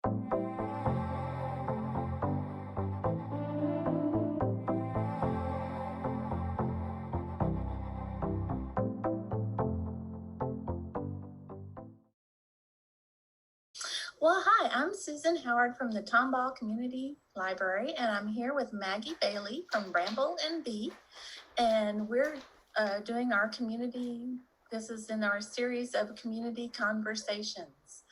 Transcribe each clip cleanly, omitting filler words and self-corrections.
Well, hi, I'm Susan Howard from the Tomball Community Library, and I'm here with Maggie Baily from Bramble and Bee, and we're doing our community, this is in our series of community conversations.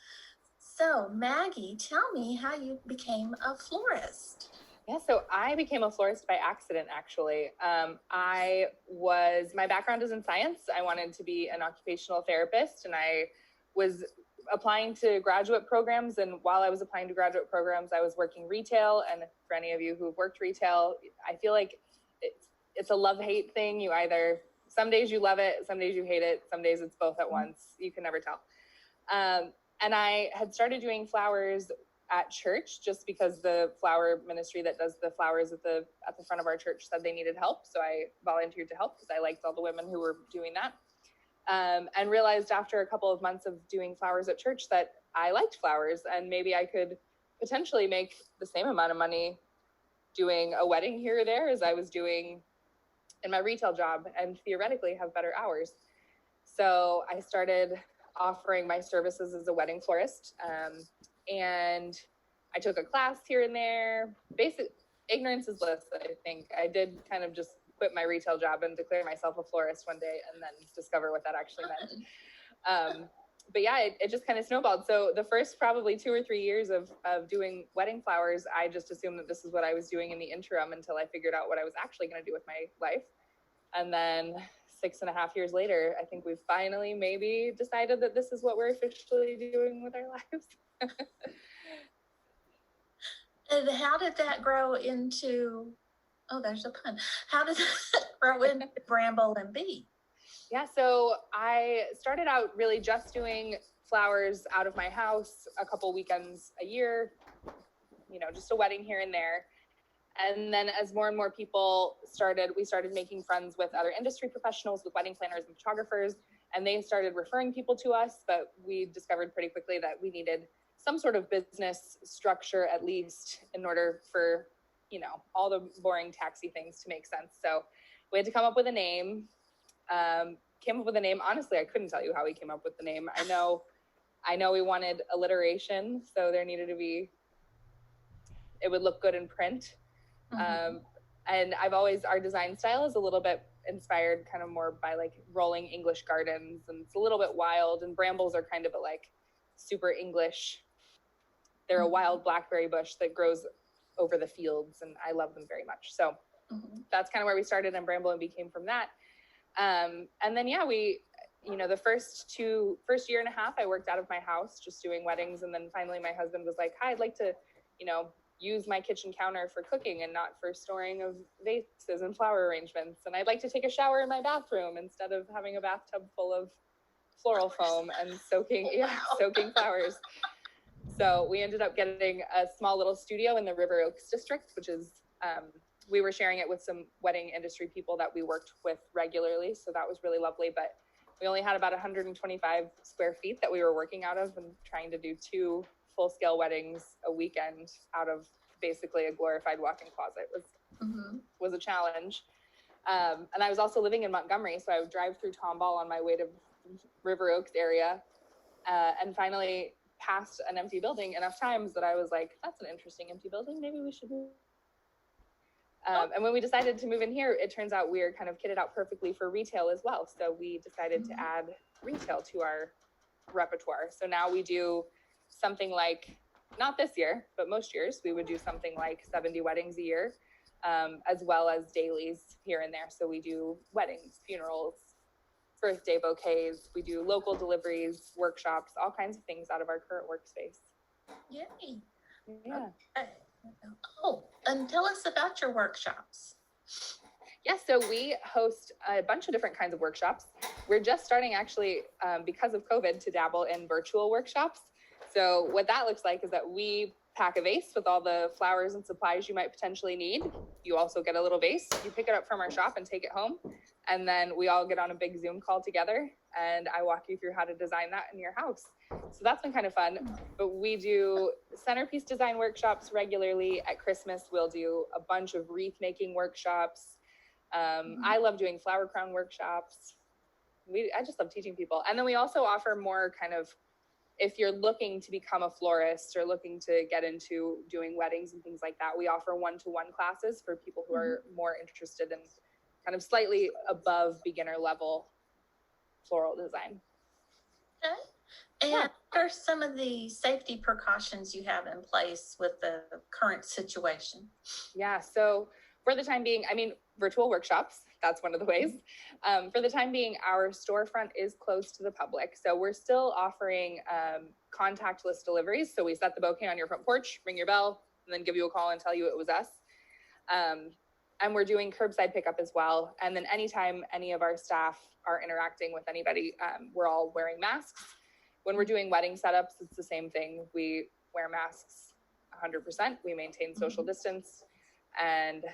So, Maggie, tell me how you became a florist. Yeah, so I became a florist by accident, actually. My background is in science. I wanted to be an occupational therapist, and I was applying to graduate programs. And while I was applying to graduate programs, I was working retail. And for any of you who've worked retail, I feel like it's a love-hate thing. You either, some days you love it, some days you hate it, some days it's both at once. You can never tell. And I had started doing flowers at church just because the flower ministry that does the flowers at the front of our church said they needed help. So I volunteered to help because I liked all the women who were doing that. And realized after a couple of months of doing flowers at church that I liked flowers and maybe I could potentially make the same amount of money doing a wedding here or there as I was doing in my retail job and theoretically have better hours. So I started offering my services as a wedding florist. And I took a class here and there. Basic ignorance is bliss, I think. I did kind of just quit my retail job and declare myself a florist one day and then discover what that actually meant. But yeah, it just kind of snowballed. So the first probably 2 or 3 years of doing wedding flowers, I just assumed that this is what I was doing in the interim until I figured out what I was actually going to do with my life. And then 6.5 years later, I think we've finally maybe decided that this is what we're officially doing with our lives. And how did that grow into, oh, there's a pun. How did that grow into Bramble and Bee? Yeah, so I started out really just doing flowers out of my house a couple weekends a year, just a wedding here and there. And then as more and more people we started making friends with other industry professionals, with wedding planners and photographers, and they started referring people to us. But we discovered pretty quickly that we needed some sort of business structure, at least, in order for, all the boring taxi things to make sense. So we had to come up with a name. Honestly, I couldn't tell you how we came up with the name. I know we wanted alliteration, so there needed to be, it would look good in print. Mm-hmm. And our design style is a little bit inspired kind of more by like rolling English gardens, and it's a little bit wild, and brambles are kind of a like super English. They're a wild blackberry bush that grows over the fields, and I love them very much. So that's kind of where we started, and Bramble and Bee came from that. And then, the first year and a half, I worked out of my house just doing weddings. And then finally my husband was like, hi, I'd like to, use my kitchen counter for cooking and not for storing of vases and flower arrangements. And I'd like to take a shower in my bathroom instead of having a bathtub full of floral foam and soaking flowers. So we ended up getting a small little studio in the River Oaks district, which is, we were sharing it with some wedding industry people that we worked with regularly. So that was really lovely, but we only had about 125 square feet that we were working out of and trying to do 2 full-scale weddings a weekend out of basically a glorified walk-in closet was a challenge. And I was also living in Montgomery, so I would drive through Tomball on my way to River Oaks area, and finally passed an empty building enough times that I was like, that's an interesting empty building. Maybe we should move. And when we decided to move in here, it turns out we're kind of kitted out perfectly for retail as well. So we decided to add retail to our repertoire. So now we do something like, not this year, but most years, we would do something like 70 weddings a year, as well as dailies here and there. So we do weddings, funerals, birthday bouquets. We do local deliveries, workshops, all kinds of things out of our current workspace. Yay. Yeah. Okay. Oh, and tell us about your workshops. Yeah, so we host a bunch of different kinds of workshops. We're just starting actually, because of COVID, to dabble in virtual workshops. So what that looks like is that we pack a vase with all the flowers and supplies you might potentially need. You also get a little vase. You pick it up from our shop and take it home. And then we all get on a big Zoom call together and I walk you through how to design that in your house. So that's been kind of fun. But we do centerpiece design workshops regularly. At Christmas, we'll do a bunch of wreath making workshops. I love doing flower crown workshops. I just love teaching people. And then we also offer more kind of, if you're looking to become a florist or looking to get into doing weddings and things like that, we offer one-to-one classes for people who are more interested in kind of slightly above beginner level floral design. Okay. And what are some of the safety precautions you have in place with the current situation? Yeah, so for the time being, I mean, virtual workshops, that's one of the ways. For the time being, our storefront is closed to the public. So we're still offering contactless deliveries. So we set the bouquet on your front porch, ring your bell, and then give you a call and tell you it was us. And we're doing curbside pickup as well. And then anytime any of our staff are interacting with anybody, we're all wearing masks. When we're doing wedding setups, it's the same thing. We wear masks 100%. We maintain social distance. And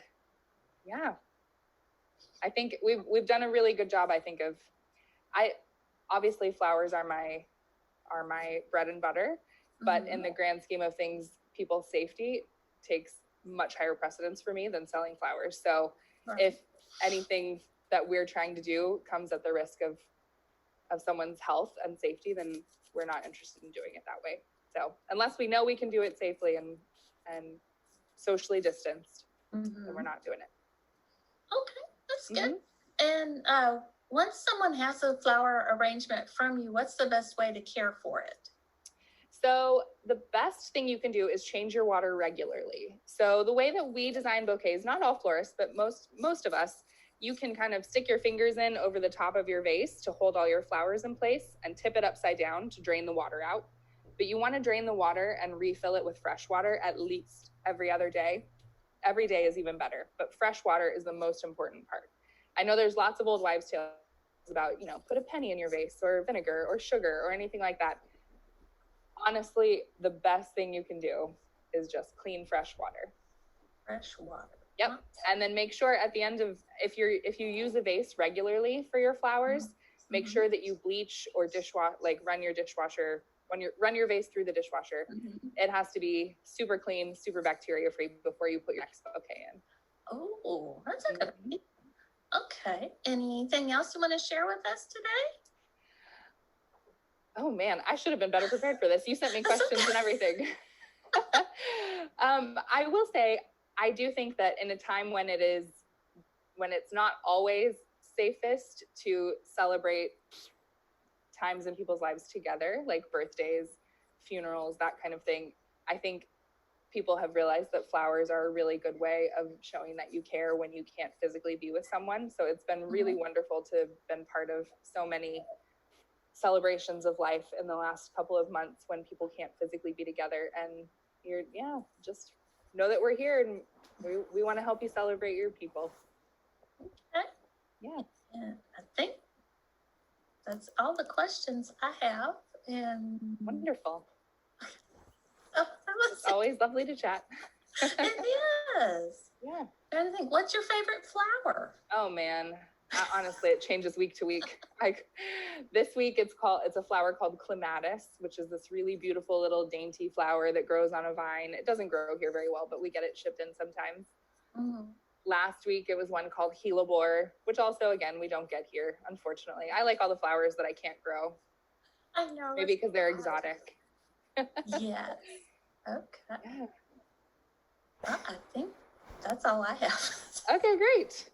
yeah, I think we've done a really good job. I think obviously flowers are my bread and butter, but in the grand scheme of things, people's safety takes much higher precedence for me than selling flowers. So if anything that we're trying to do comes at the risk of someone's health and safety, then we're not interested in doing it that way. So unless we know we can do it safely and socially distanced, then we're not doing it. Okay, that's good. And once someone has a flower arrangement from you, what's the best way to care for it? So the best thing you can do is change your water regularly. So the way that we design bouquets, not all florists, but most of us, you can kind of stick your fingers in over the top of your vase to hold all your flowers in place and tip it upside down to drain the water out. But you want to drain the water and refill it with fresh water at least every other day. Every day is even better, but fresh water is the most important part. I know there's lots of old wives' tales about, put a penny in your vase or vinegar or sugar or anything like that. Honestly, the best thing you can do is just clean, fresh water. Fresh water. Yep. And then make sure at the end of, if you use a vase regularly for your flowers, make sure that you bleach or run your vase through the dishwasher. It has to be super clean, super bacteria free before you put your next bouquet in. Oh, that's a good idea. Okay. Anything else you want to share with us today? Oh man, I should have been better prepared for this. You sent me questions and everything. I will say, I do think that in a time when it's not always safest to celebrate times in people's lives together, like birthdays, funerals, that kind of thing, I think people have realized that flowers are a really good way of showing that you care when you can't physically be with someone. So it's been really wonderful to have been part of so many celebrations of life in the last couple of months when people can't physically be together. And just know that we're here and we want to help you celebrate your people. Okay. Yeah. And I think that's all the questions I have. And wonderful. It's always lovely to chat. It is. Yeah. I think, what's your favorite flower? Oh man. Honestly, it changes week to week. Like this week, it's a flower called clematis, which is this really beautiful little dainty flower that grows on a vine. It doesn't grow here very well, but we get it shipped in sometimes. Last week, it was one called hellebore, which also, again, we don't get here, unfortunately. I like all the flowers that I can't grow. I know. Maybe because they're exotic. Yes. Okay. Yeah. Well, I think that's all I have. Okay, great.